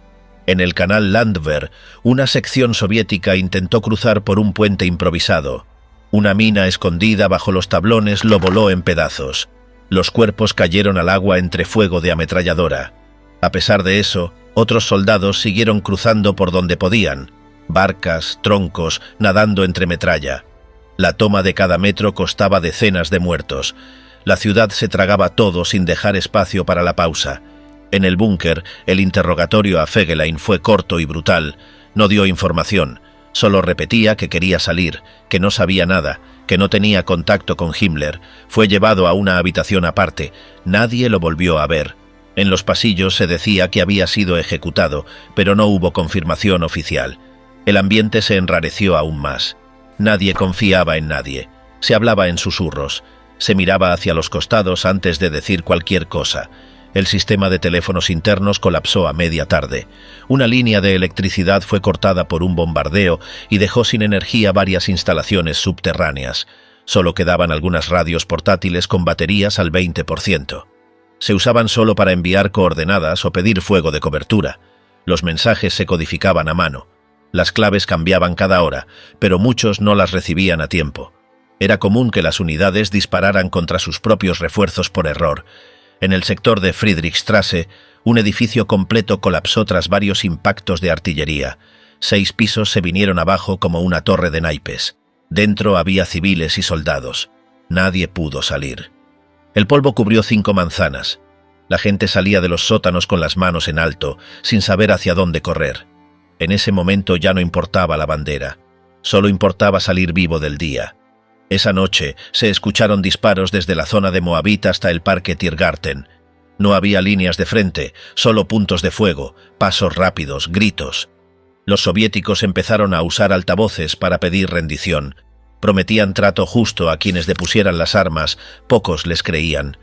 En el canal Landwehr, una sección soviética intentó cruzar por un puente improvisado. Una mina escondida bajo los tablones lo voló en pedazos. Los cuerpos cayeron al agua entre fuego de ametralladora. A pesar de eso, otros soldados siguieron cruzando por donde podían. Barcas, troncos, nadando entre metralla. La toma de cada metro costaba decenas de muertos. La ciudad se tragaba todo sin dejar espacio para la pausa. En el búnker, el interrogatorio a Fegelein fue corto y brutal. No dio información. Solo repetía que quería salir, que no sabía nada, que no tenía contacto con Himmler. Fue llevado a una habitación aparte. Nadie lo volvió a ver. En los pasillos se decía que había sido ejecutado, pero no hubo confirmación oficial. El ambiente se enrareció aún más. Nadie confiaba en nadie. Se hablaba en susurros. Se miraba hacia los costados antes de decir cualquier cosa. El sistema de teléfonos internos colapsó a media tarde. Una línea de electricidad fue cortada por un bombardeo y dejó sin energía varias instalaciones subterráneas. Solo quedaban algunas radios portátiles con baterías al 20%. Se usaban solo para enviar coordenadas o pedir fuego de cobertura. Los mensajes se codificaban a mano. Las claves cambiaban cada hora, pero muchos no las recibían a tiempo. Era común que las unidades dispararan contra sus propios refuerzos por error. En el sector de Friedrichstraße, un edificio completo colapsó tras varios impactos de artillería. 6 pisos se vinieron abajo como una torre de naipes. Dentro había civiles y soldados. Nadie pudo salir. El polvo cubrió 5 manzanas. La gente salía de los sótanos con las manos en alto, sin saber hacia dónde correr. En ese momento ya no importaba la bandera. Solo importaba salir vivo del día. Esa noche se escucharon disparos desde la zona de Moabit hasta el parque Tiergarten. No había líneas de frente, solo puntos de fuego, pasos rápidos, gritos. Los soviéticos empezaron a usar altavoces para pedir rendición. Prometían trato justo a quienes depusieran las armas, pocos les creían.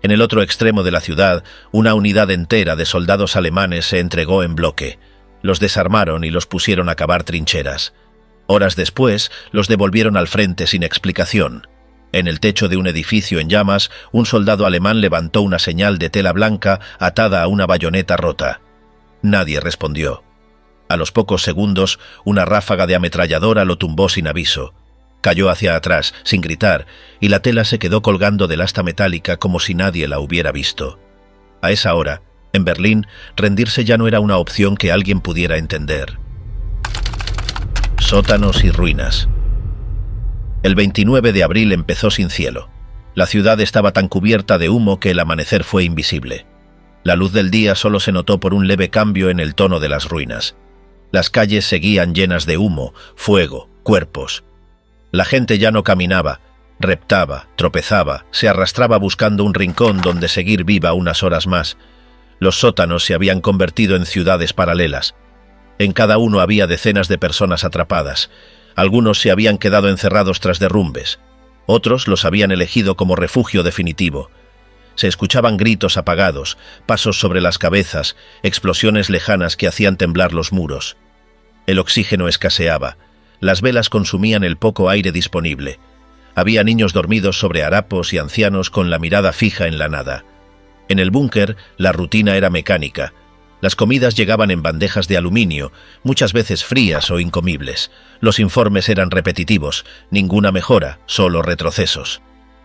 En el otro extremo de la ciudad, una unidad entera de soldados alemanes se entregó en bloque. Los desarmaron y los pusieron a cavar trincheras. Horas después, los devolvieron al frente sin explicación. En el techo de un edificio en llamas, un soldado alemán levantó una señal de tela blanca atada a una bayoneta rota. Nadie respondió. A los pocos segundos, una ráfaga de ametralladora lo tumbó sin aviso. Cayó hacia atrás, sin gritar, y la tela se quedó colgando del asta metálica como si nadie la hubiera visto. A esa hora, en Berlín, rendirse ya no era una opción que alguien pudiera entender. Sótanos y ruinas. El 29 de abril empezó sin cielo. La ciudad estaba tan cubierta de humo que el amanecer fue invisible. La luz del día solo se notó por un leve cambio en el tono de las ruinas. Las calles seguían llenas de humo, fuego, cuerpos. La gente ya no caminaba, reptaba, tropezaba, se arrastraba buscando un rincón donde seguir viva unas horas más. Los sótanos se habían convertido en ciudades paralelas. En cada uno había decenas de personas atrapadas. Algunos se habían quedado encerrados tras derrumbes. Otros los habían elegido como refugio definitivo. Se escuchaban gritos apagados, pasos sobre las cabezas, explosiones lejanas que hacían temblar los muros. El oxígeno escaseaba. Las velas consumían el poco aire disponible. Había niños dormidos sobre harapos y ancianos con la mirada fija en la nada. En el búnker, la rutina era mecánica. Las comidas llegaban en bandejas de aluminio, muchas veces frías o incomibles. Los informes eran repetitivos, ninguna mejora, solo retrocesos.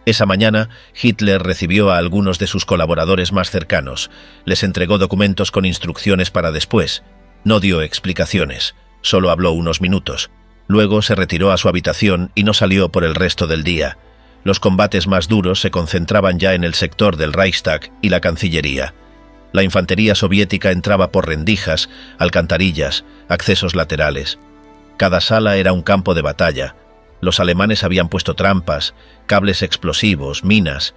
Esa mañana, Hitler recibió a algunos de sus colaboradores más cercanos. Les entregó documentos con instrucciones para después. No dio explicaciones, solo habló unos minutos. Luego se retiró a su habitación y no salió por el resto del día. Los combates más duros se concentraban ya en el sector del Reichstag y la Cancillería. La infantería soviética entraba por rendijas, alcantarillas, accesos laterales. Cada sala era un campo de batalla. Los alemanes habían puesto trampas, cables explosivos, minas.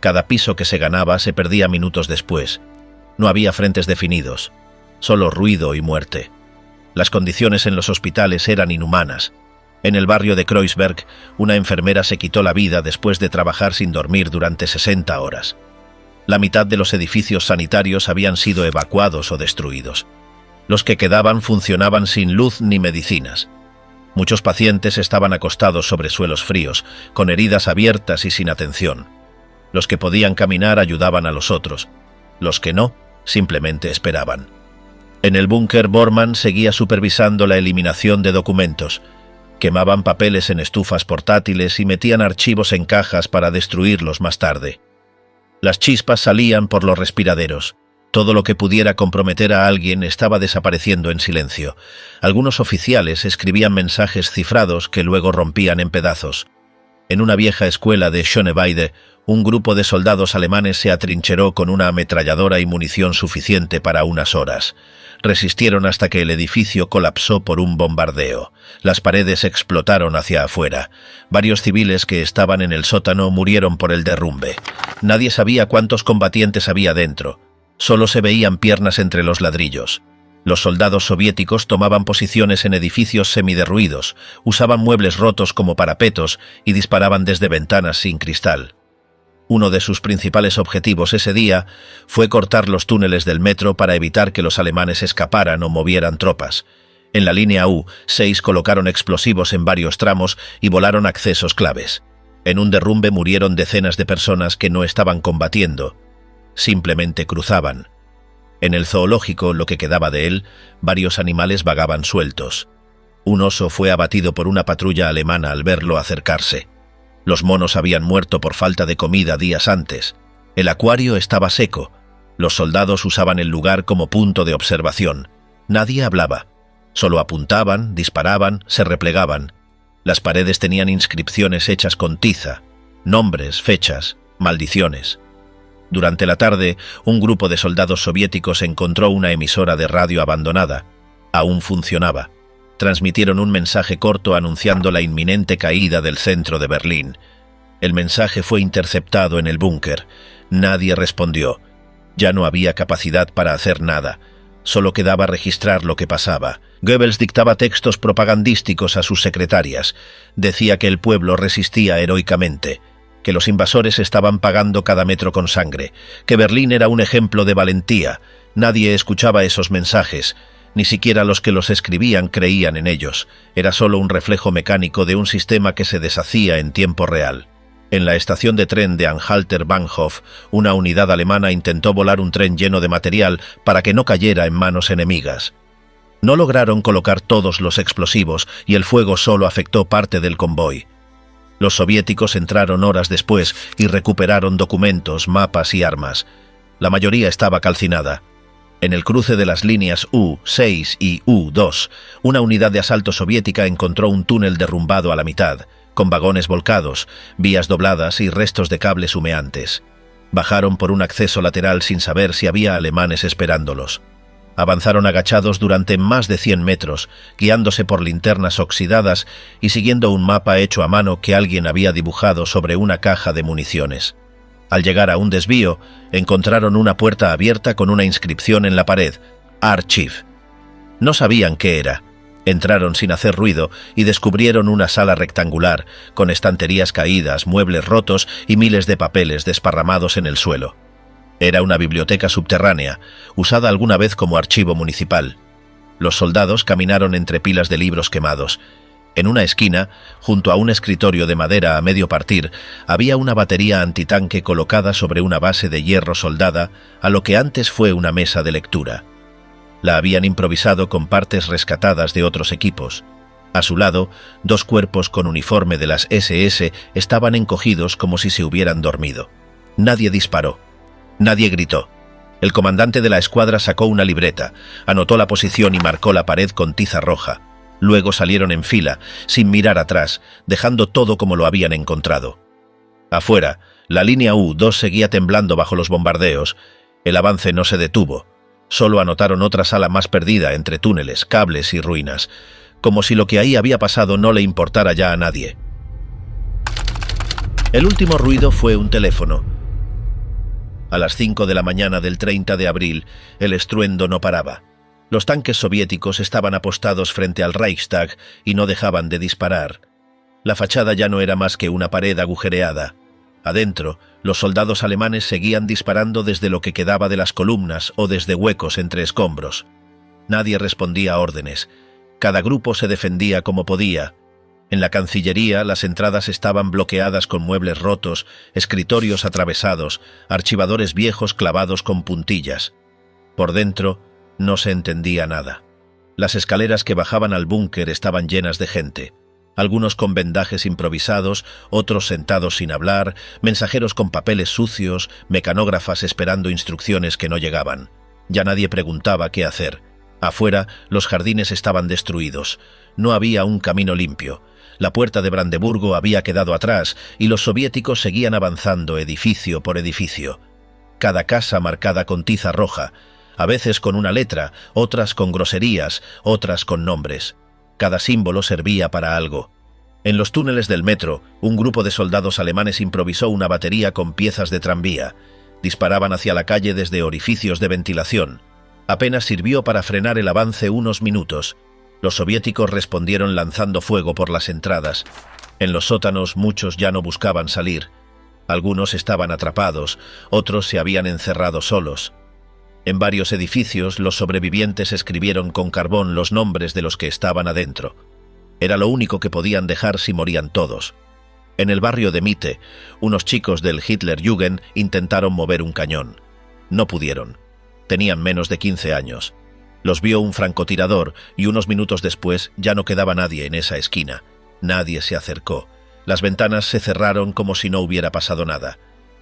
Cada piso que se ganaba se perdía minutos después. No había frentes definidos, solo ruido y muerte. Las condiciones en los hospitales eran inhumanas. En el barrio de Kreuzberg, una enfermera se quitó la vida después de trabajar sin dormir durante 60 horas. La mitad de los edificios sanitarios habían sido evacuados o destruidos. Los que quedaban funcionaban sin luz ni medicinas. Muchos pacientes estaban acostados sobre suelos fríos, con heridas abiertas y sin atención. Los que podían caminar ayudaban a los otros. Los que no, simplemente esperaban. En el búnker, Bormann seguía supervisando la eliminación de documentos. Quemaban papeles en estufas portátiles y metían archivos en cajas para destruirlos más tarde. Las chispas salían por los respiraderos. Todo lo que pudiera comprometer a alguien estaba desapareciendo en silencio. Algunos oficiales escribían mensajes cifrados que luego rompían en pedazos. En una vieja escuela de Schöneweide, un grupo de soldados alemanes se atrincheró con una ametralladora y munición suficiente para unas horas. Resistieron hasta que el edificio colapsó por un bombardeo. Las paredes explotaron hacia afuera. Varios civiles que estaban en el sótano murieron por el derrumbe. Nadie sabía cuántos combatientes había dentro. Solo se veían piernas entre los ladrillos. Los soldados soviéticos tomaban posiciones en edificios semiderruidos, usaban muebles rotos como parapetos y disparaban desde ventanas sin cristal. Uno de sus principales objetivos ese día fue cortar los túneles del metro para evitar que los alemanes escaparan o movieran tropas. En la línea U, 6 colocaron explosivos en varios tramos y volaron accesos claves. En un derrumbe murieron decenas de personas que no estaban combatiendo, simplemente cruzaban. En el zoológico, lo que quedaba de él, varios animales vagaban sueltos. Un oso fue abatido por una patrulla alemana al verlo acercarse. Los monos habían muerto por falta de comida días antes. El acuario estaba seco. Los soldados usaban el lugar como punto de observación. Nadie hablaba. Solo apuntaban, disparaban, se replegaban. Las paredes tenían inscripciones hechas con tiza, nombres, fechas, maldiciones. Durante la tarde, un grupo de soldados soviéticos encontró una emisora de radio abandonada. Aún funcionaba. Transmitieron un mensaje corto anunciando la inminente caída del centro de Berlín. El mensaje fue interceptado en el búnker. Nadie respondió. Ya no había capacidad para hacer nada. Solo quedaba registrar lo que pasaba. Goebbels dictaba textos propagandísticos a sus secretarias. Decía que el pueblo resistía heroicamente, que los invasores estaban pagando cada metro con sangre, que Berlín era un ejemplo de valentía. Nadie escuchaba esos mensajes. Ni siquiera los que los escribían creían en ellos. Era solo un reflejo mecánico de un sistema que se deshacía en tiempo real. En la estación de tren de Anhalter Bahnhof, una unidad alemana intentó volar un tren lleno de material para que no cayera en manos enemigas. No lograron colocar todos los explosivos y el fuego solo afectó parte del convoy. Los soviéticos entraron horas después y recuperaron documentos, mapas y armas. La mayoría estaba calcinada. En el cruce de las líneas U-6 y U-2, una unidad de asalto soviética encontró un túnel derrumbado a la mitad, con vagones volcados, vías dobladas y restos de cables humeantes. Bajaron por un acceso lateral sin saber si había alemanes esperándolos. Avanzaron agachados durante más de 100 metros, guiándose por linternas oxidadas y siguiendo un mapa hecho a mano que alguien había dibujado sobre una caja de municiones. Al llegar a un desvío, encontraron una puerta abierta con una inscripción en la pared: Archiv. No sabían qué era. Entraron sin hacer ruido y descubrieron una sala rectangular, con estanterías caídas, muebles rotos y miles de papeles desparramados en el suelo. Era una biblioteca subterránea, usada alguna vez como archivo municipal. Los soldados caminaron entre pilas de libros quemados. En una esquina, junto a un escritorio de madera a medio partir, había una batería antitanque colocada sobre una base de hierro soldada a lo que antes fue una mesa de lectura. La habían improvisado con partes rescatadas de otros equipos. A su lado, 2 cuerpos con uniforme de las SS estaban encogidos como si se hubieran dormido. Nadie disparó. Nadie gritó. El comandante de la escuadra sacó una libreta, anotó la posición y marcó la pared con tiza roja. Luego salieron en fila, sin mirar atrás, dejando todo como lo habían encontrado. Afuera, la línea U-2 seguía temblando bajo los bombardeos. El avance no se detuvo. Solo anotaron otra sala más perdida entre túneles, cables y ruinas, como si lo que ahí había pasado no le importara ya a nadie. El último ruido fue un teléfono. A las 5 de la mañana del 30 de abril, el estruendo no paraba. Los tanques soviéticos estaban apostados frente al Reichstag y no dejaban de disparar. La fachada ya no era más que una pared agujereada. Adentro, los soldados alemanes seguían disparando desde lo que quedaba de las columnas o desde huecos entre escombros. Nadie respondía a órdenes. Cada grupo se defendía como podía. En la Cancillería, las entradas estaban bloqueadas con muebles rotos, escritorios atravesados, archivadores viejos clavados con puntillas. Por dentro, no se entendía nada. Las escaleras que bajaban al búnker estaban llenas de gente. Algunos con vendajes improvisados, otros sentados sin hablar, mensajeros con papeles sucios, mecanógrafas esperando instrucciones que no llegaban. Ya nadie preguntaba qué hacer. Afuera, los jardines estaban destruidos. No había un camino limpio. La puerta de Brandeburgo había quedado atrás y los soviéticos seguían avanzando edificio por edificio. Cada casa marcada con tiza roja, a veces con una letra, otras con groserías, otras con nombres. Cada símbolo servía para algo. En los túneles del metro, un grupo de soldados alemanes improvisó una batería con piezas de tranvía. Disparaban hacia la calle desde orificios de ventilación. Apenas sirvió para frenar el avance unos minutos. Los soviéticos respondieron lanzando fuego por las entradas. En los sótanos muchos ya no buscaban salir. Algunos estaban atrapados, otros se habían encerrado solos. En varios edificios, los sobrevivientes escribieron con carbón los nombres de los que estaban adentro. Era lo único que podían dejar si morían todos. En el barrio de Mitte, unos chicos del Hitlerjugend intentaron mover un cañón. No pudieron. Tenían menos de 15 años. Los vio un francotirador y unos minutos después ya no quedaba nadie en esa esquina. Nadie se acercó. Las ventanas se cerraron como si no hubiera pasado nada.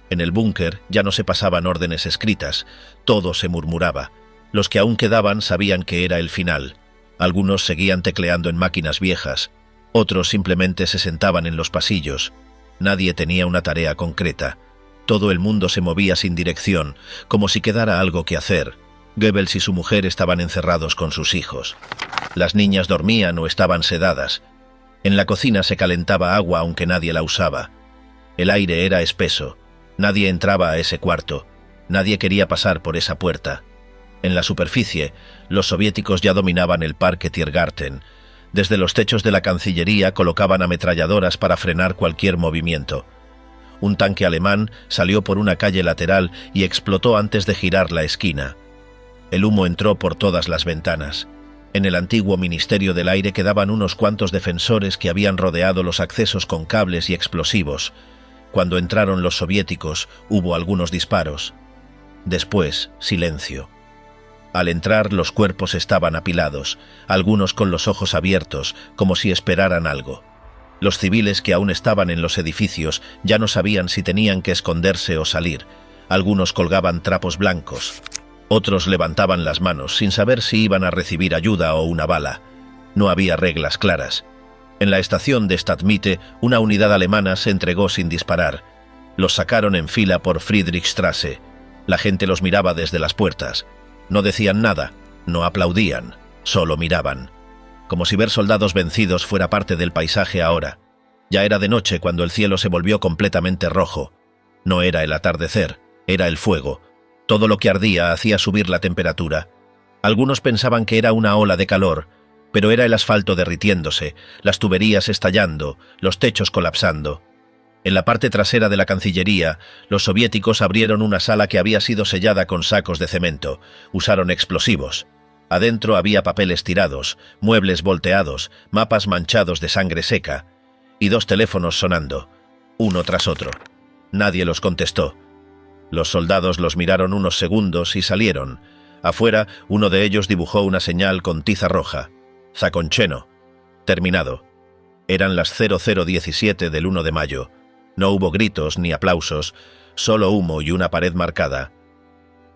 En el búnker ya no se pasaban órdenes escritas, todo se murmuraba. Los que aún quedaban sabían que era el final. Algunos seguían tecleando en máquinas viejas, otros simplemente se sentaban en los pasillos. Nadie tenía una tarea concreta. Todo el mundo se movía sin dirección, como si quedara algo que hacer. Goebbels y su mujer estaban encerrados con sus hijos. Las niñas dormían o estaban sedadas. En la cocina se calentaba agua aunque nadie la usaba. El aire era espeso. Nadie entraba a ese cuarto. Nadie quería pasar por esa puerta. En la superficie, los soviéticos ya dominaban el parque Tiergarten. Desde los techos de la Cancillería colocaban ametralladoras para frenar cualquier movimiento. Un tanque alemán salió por una calle lateral y explotó antes de girar la esquina. El humo entró por todas las ventanas. En el antiguo Ministerio del Aire quedaban unos cuantos defensores que habían rodeado los accesos con cables y explosivos. Cuando entraron los soviéticos, hubo algunos disparos. Después, silencio. Al entrar, los cuerpos estaban apilados, algunos con los ojos abiertos, como si esperaran algo. Los civiles que aún estaban en los edificios ya no sabían si tenían que esconderse o salir. Algunos colgaban trapos blancos. Otros levantaban las manos sin saber si iban a recibir ayuda o una bala. No había reglas claras. En la estación de Stadtmitte, una unidad alemana se entregó sin disparar. Los sacaron en fila por Friedrichstraße. La gente los miraba desde las puertas. No decían nada, no aplaudían, solo miraban. Como si ver soldados vencidos fuera parte del paisaje ahora. Ya era de noche cuando el cielo se volvió completamente rojo. No era el atardecer, era el fuego. Todo lo que ardía hacía subir la temperatura. Algunos pensaban que era una ola de calor, pero era el asfalto derritiéndose, las tuberías estallando, los techos colapsando. En la parte trasera de la Cancillería, los soviéticos abrieron una sala que había sido sellada con sacos de cemento. Usaron explosivos. Adentro había papeles tirados, muebles volteados, mapas manchados de sangre seca, y 2 teléfonos sonando, uno tras otro. Nadie los contestó. Los soldados los miraron unos segundos y salieron. Afuera, uno de ellos dibujó una señal con tiza roja. Zaconcheno. Terminado. Eran las 00:17 del 1 de mayo. No hubo gritos ni aplausos, solo humo y una pared marcada.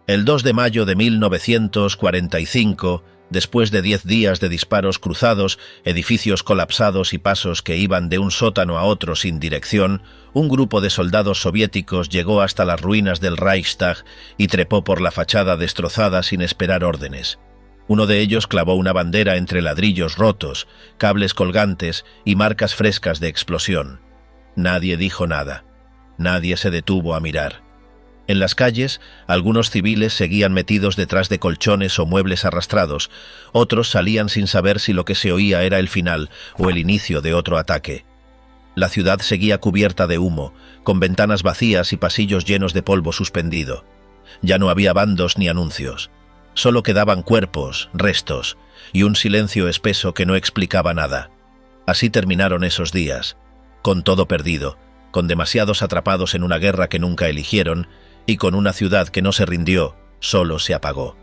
El 2 de mayo de 1945, después de 10 días de disparos cruzados, edificios colapsados y pasos que iban de un sótano a otro sin dirección, un grupo de soldados soviéticos llegó hasta las ruinas del Reichstag y trepó por la fachada destrozada sin esperar órdenes. Uno de ellos clavó una bandera entre ladrillos rotos, cables colgantes y marcas frescas de explosión. Nadie dijo nada. Nadie se detuvo a mirar. En las calles, algunos civiles seguían metidos detrás de colchones o muebles arrastrados, otros salían sin saber si lo que se oía era el final o el inicio de otro ataque. La ciudad seguía cubierta de humo, con ventanas vacías y pasillos llenos de polvo suspendido. Ya no había bandos ni anuncios. Solo quedaban cuerpos, restos, y un silencio espeso que no explicaba nada. Así terminaron esos días, con todo perdido, con demasiados atrapados en una guerra que nunca eligieron, y con una ciudad que no se rindió, solo se apagó.